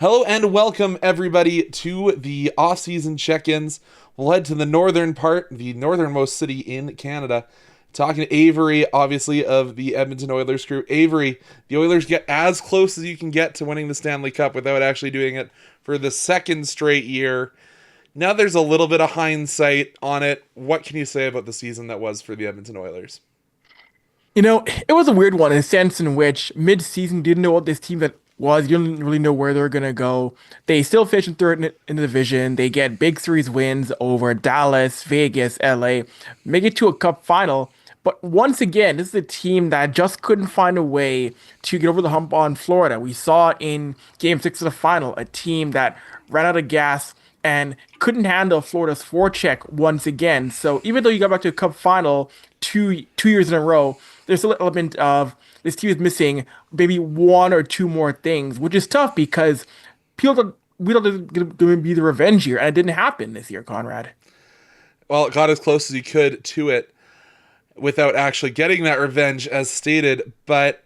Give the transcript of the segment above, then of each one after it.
Hello and welcome everybody to the off-season check-ins. We'll head to the northern part, the northernmost city in Canada. Talking to Avry, obviously, of the Edmonton Oilers crew. Avry, the Oilers get as close as you can get to winning the Stanley Cup without actually doing it for the second straight year. Now there's a little bit of hindsight on it. What can you say about the season that was for the Edmonton Oilers? It was a weird one in a sense in which mid-season didn't know what this team that was. You didn't really know where they were gonna go. They still finished in third in the division. They get big series wins over Dallas, Vegas, LA, make it to a cup final. But once again, this is a team that just couldn't find a way to get over the hump on Florida. We saw in Game 6 of the final a team that ran out of gas and couldn't handle Florida's forecheck once again. So even though you got back to a cup final two years in a row, there's still an element of this team is missing maybe one or two more things, which is tough because we don't think it's going to be the revenge year, and it didn't happen this year, Conrad. Well, it got as close as you could to it without actually getting that revenge as stated, but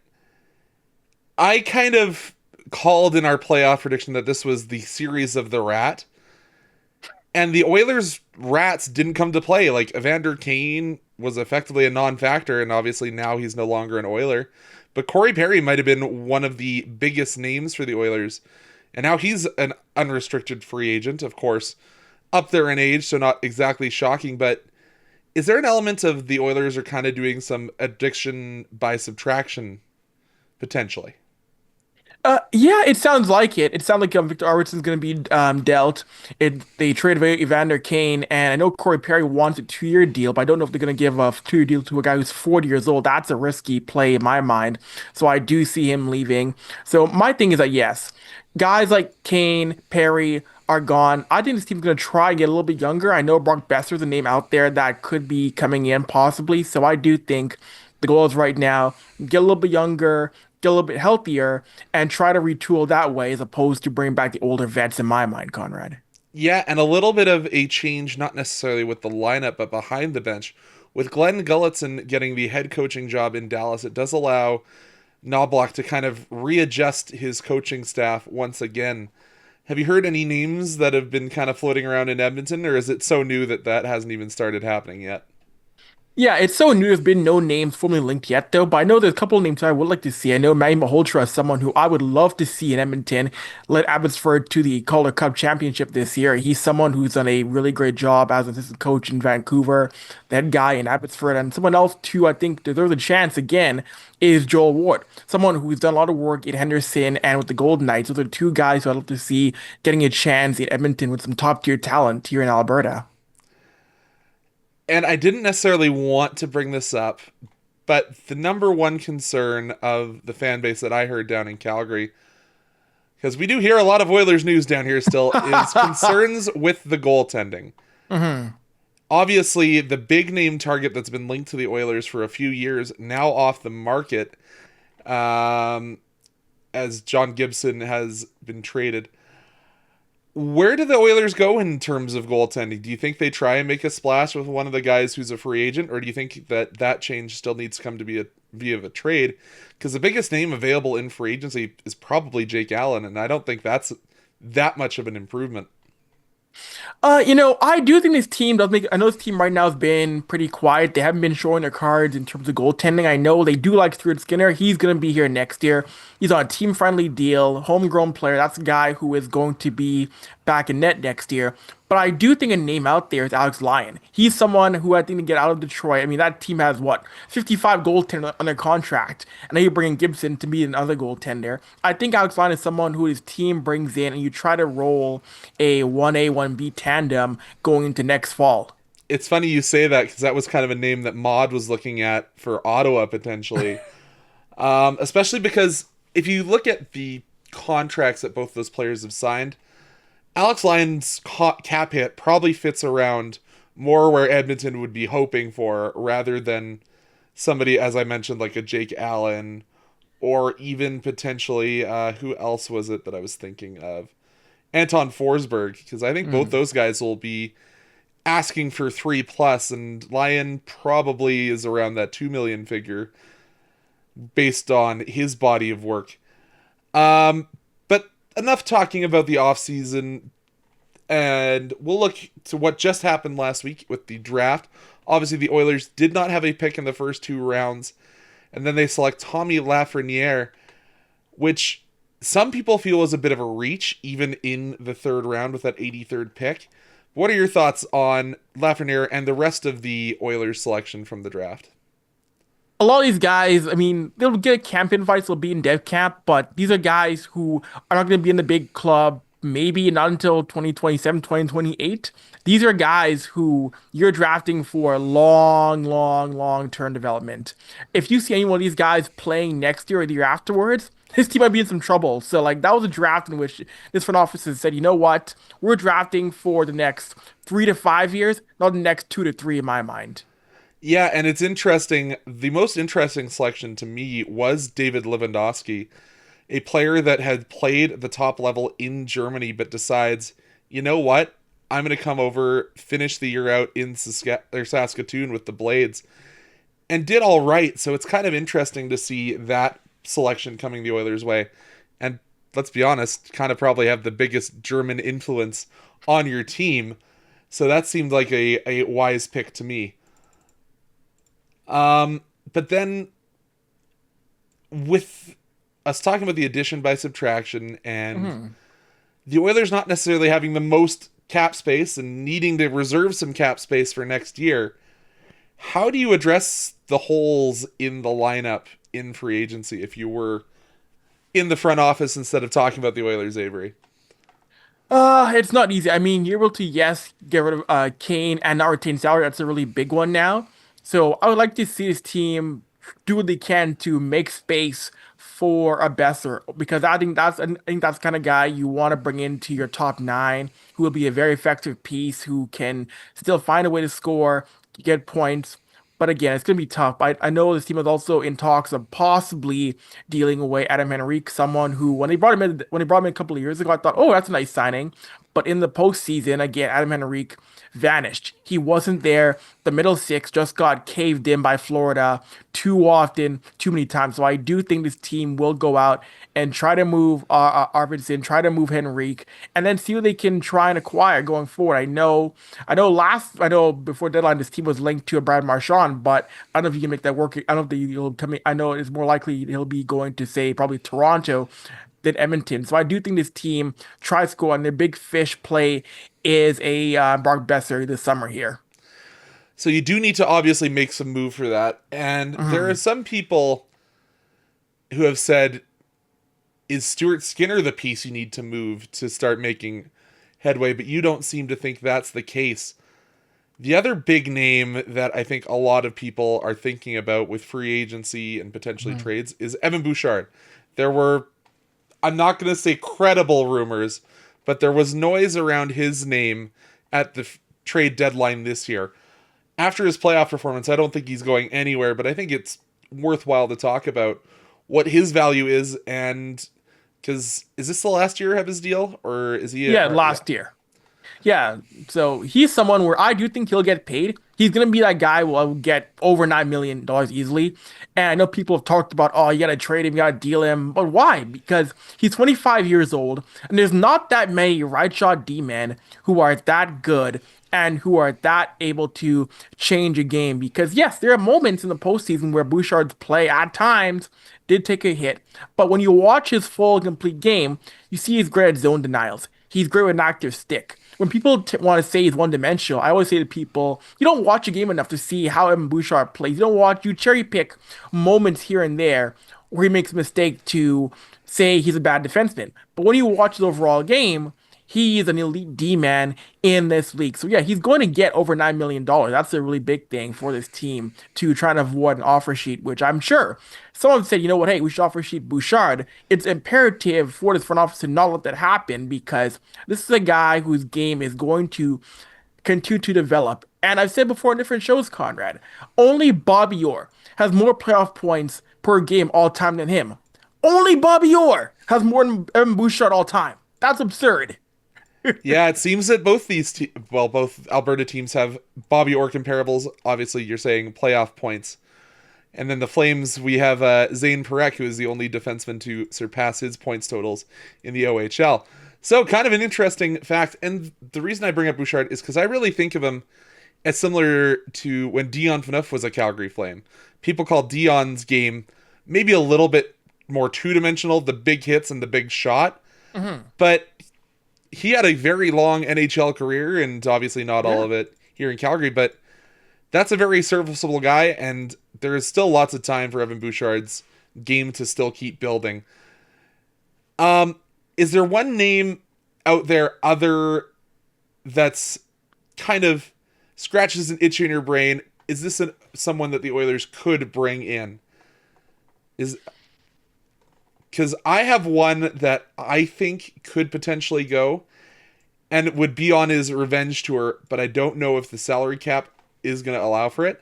I kind of called in our playoff prediction that this was the series of the rat. And the Oilers' rats didn't come to play. Like, Evander Kane was effectively a non-factor, and obviously now he's no longer an Oiler. But Corey Perry might have been one of the biggest names for the Oilers. And now he's an unrestricted free agent, of course, up there in age, so not exactly shocking. But is there an element of the Oilers are kind of doing some addiction by subtraction, potentially? Yeah, it sounds like it. It sounds like Victor Arvidsson's going to be dealt. They traded away Evander Kane, and I know Corey Perry wants a 2-year deal, but I don't know if they're going to give a 2-year deal to a guy who's 40 years old. That's a risky play in my mind. So I do see him leaving. So my thing is that yes, guys like Kane, Perry are gone. I think this team's going to try and get a little bit younger. I know Brock Besser's a name out there that could be coming in possibly. So I do think the goal is right now get a little bit younger, get a little bit healthier, and try to retool that way as opposed to bring back the older vets in my mind, Conrad. Yeah, and a little bit of a change, not necessarily with the lineup, but behind the bench. With Glenn Gulutzan getting the head coaching job in Dallas, it does allow Knobloch to kind of readjust his coaching staff once again. Have you heard any names that have been kind of floating around in Edmonton, or is it so new that that hasn't even started happening yet? Yeah, it's so new. There's been no names formally linked yet, though. But I know there's a couple of names I would like to see. I know Manny Malhotra is someone who I would love to see in Edmonton. Led Abbotsford to the Calder Cup Championship this year. He's someone who's done a really great job as an assistant coach in Vancouver. That guy in Abbotsford, and someone else too. I think deserves a chance again is Joel Ward, someone who's done a lot of work in Henderson and with the Golden Knights. Those are two guys who I'd love to see getting a chance in Edmonton with some top tier talent here in Alberta. And I didn't necessarily want to bring this up, but the number one concern of the fan base that I heard down in Calgary, because we do hear a lot of Oilers news down here still, is concerns with the goaltending. hmm Obviously, the big name target that's been linked to the Oilers for a few years, now off the market, um, as John Gibson has been traded. Where do the Oilers go in terms of goaltending? Do you think they try and make a splash with one of the guys who's a free agent, or do you think that that change still needs to come to be via a trade? Because the biggest name available in free agency is probably Jake Allen, and I don't think that's that much of an improvement. I do think this team does make. I know this team right now has been pretty quiet. They haven't been showing their cards in terms of goaltending. I know they do like Stuart Skinner. He's going to be here next year. He's on a team-friendly deal, homegrown player. That's a guy who is going to be back in net next year. But I do think a name out there is Alex Lyon. He's someone who I think to get out of Detroit. I mean, that team has what 55 goaltenders under contract, and now you're bringing Gibson to be another goaltender. I think Alex Lyon is someone who his team brings in, and you try to roll a 1A 1B tandem going into next fall. It's funny you say that because that was kind of a name that Maud was looking at for Ottawa potentially. Especially because if you look at the contracts that both those players have signed, Alex Lyon's cap hit probably fits around more where Edmonton would be hoping for rather than somebody, as I mentioned, like a Jake Allen or even potentially, who else was it that I was thinking of? Anton Forsberg, because I think both those guys will be asking for 3 plus, and Lyon probably is around that 2 million figure based on his body of work. But enough talking about the offseason, and we'll look to what just happened last week with the draft. Obviously, the Oilers did not have a pick in the first 2 rounds, and then they select Tommy Lafreniere, which some people feel was a bit of a reach, even in the 3rd round with that 83rd pick. What are your thoughts on Lafreniere and the rest of the Oilers selection from the draft? A lot of these guys, I mean, they'll get camp invites, they'll be in dev camp, but these are guys who are not going to be in the big club, maybe not until 2027, 2028. These are guys who you're drafting for long, long, long-term development. If you see any one of these guys playing next year or the year afterwards, his team might be in some trouble. So, like, that was a draft in which this front office has said, you know what? We're drafting for the next 3 to 5 years, not the next 2 to 3 in my mind. Yeah, and it's interesting. The most interesting selection to me was David Lewandowski, a player that had played at the top level in Germany, but decides, you know what? I'm going to come over, finish the year out in Saskatoon with the Blades, and did all right. So it's kind of interesting to see that selection coming the Oilers' way. And let's be honest, kind of probably have the biggest German influence on your team. So that seemed like a wise pick to me. But then with us talking about the addition by subtraction and the Oilers not necessarily having the most cap space and needing to reserve some cap space for next year, how do you address the holes in the lineup in free agency if you were in the front office instead of talking about the Oilers, Avery? It's not easy. I mean, you're able to, yes, get rid of Kane and not retain salary. That's a really big one now. So I would like to see his team do what they can to make space for a Besser because I think that's the kind of guy you want to bring into your top nine, who will be a very effective piece, who can still find a way to score, get points. But again, it's gonna be tough. I know this team is also in talks of possibly dealing away Adam Henrique, someone who when they brought him in a couple of years ago, I thought, oh, that's a nice signing. But in the postseason, again, Adam Henrique vanished. He wasn't there. The middle six just got caved in by Florida too often, too many times. So I do think this team will go out and try to move Arvidsson, try to move Henrique, and then see what they can try and acquire going forward. I know before deadline this team was linked to a Brad Marchand, but I don't know if you can make that work. I don't think he'll come in. I know it's more likely he'll be going to say probably Toronto than Edmonton. So I do think this team tries to go on their big fish play is a Brock Besser this summer here. So you do need to obviously make some move for that. And there are some people who have said, is Stuart Skinner the piece you need to move to start making headway? But you don't seem to think that's the case. The other big name that I think a lot of people are thinking about with free agency and potentially trades is Evan Bouchard. There were, I'm not going to say credible rumors, but there was noise around his name at the trade deadline this year. After his playoff performance, I don't think he's going anywhere, but I think it's worthwhile to talk about what his value is. And because is this the last year of his deal, or is he? Yeah, last year. Yeah, so he's someone where I do think he'll get paid. He's gonna be that guy who will get over $9 million easily. And I know people have talked about, oh, you gotta trade him, you gotta deal him. But why? Because he's 25 years old, and there's not that many right shot D-men who are that good and who are that able to change a game. Because yes, there are moments in the postseason where Bouchard's play at times did take a hit. But when you watch his full and complete game, you see he's great at zone denials. He's great with an active stick. When people want to say he's one-dimensional, I always say to people, you don't watch a game enough to see how Evan Bouchard plays. You cherry pick moments here and there where he makes a mistake to say he's a bad defenseman. But when you watch the overall game, he is an elite D-man in this league. So yeah, he's going to get over $9 million. That's a really big thing for this team to try and avoid an offer sheet, which I'm sure someone said, you know what, hey, we should offer sheet Bouchard. It's imperative for this front office to not let that happen because this is a guy whose game is going to continue to develop. And I've said before in different shows, Conrad, only Bobby Orr has more playoff points per game all time than him. Only Bobby Orr has more than Evan Bouchard all time. That's absurd. Yeah, it seems that both Alberta teams have Bobby Orr comparables. Obviously, you're saying playoff points. And then the Flames, we have Zane Parekh, who is the only defenseman to surpass his points totals in the OHL. So kind of an interesting fact. And the reason I bring up Bouchard is because I really think of him as similar to when Dion Phaneuf was a Calgary Flame. People call Dion's game maybe a little bit more two-dimensional, the big hits and the big shot. But he had a very long NHL career, and obviously not all of it here in Calgary, but that's a very serviceable guy, and there is still lots of time for Evan Bouchard's game to still keep building. Is there one name out there other that's kind of scratches an itch in your brain? Is this someone that the Oilers could bring in? Because I have one that I think could potentially go, and it would be on his revenge tour, but I don't know if the salary cap is going to allow for it.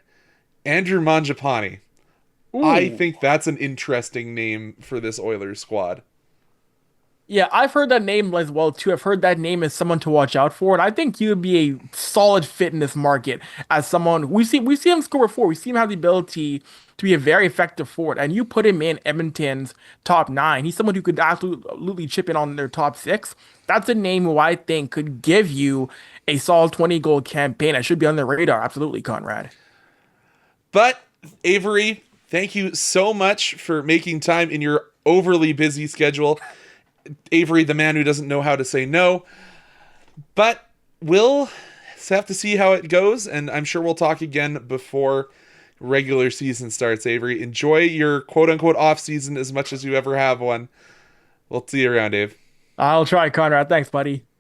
Andrew Mangiapane. I think that's an interesting name for this Oilers squad. Yeah, I've heard that name as well too. I've heard that name as someone to watch out for, and I think he would be a solid fit in this market as someone we see him score before. We see him have the ability to be a very effective forward, and you put him in Edmonton's top nine. He's someone who could absolutely chip in on their top six. That's a name who I think could give you a solid 20-goal campaign. I should be on the radar. Absolutely, Conrad. But, Avery, thank you so much for making time in your overly busy schedule. Avery, the man who doesn't know how to say no. But we'll have to see how it goes, and I'm sure we'll talk again before regular season starts, Avery. Enjoy your quote-unquote off-season as much as you ever have one. We'll see you around, Dave. I'll try, Conrad. Thanks, buddy.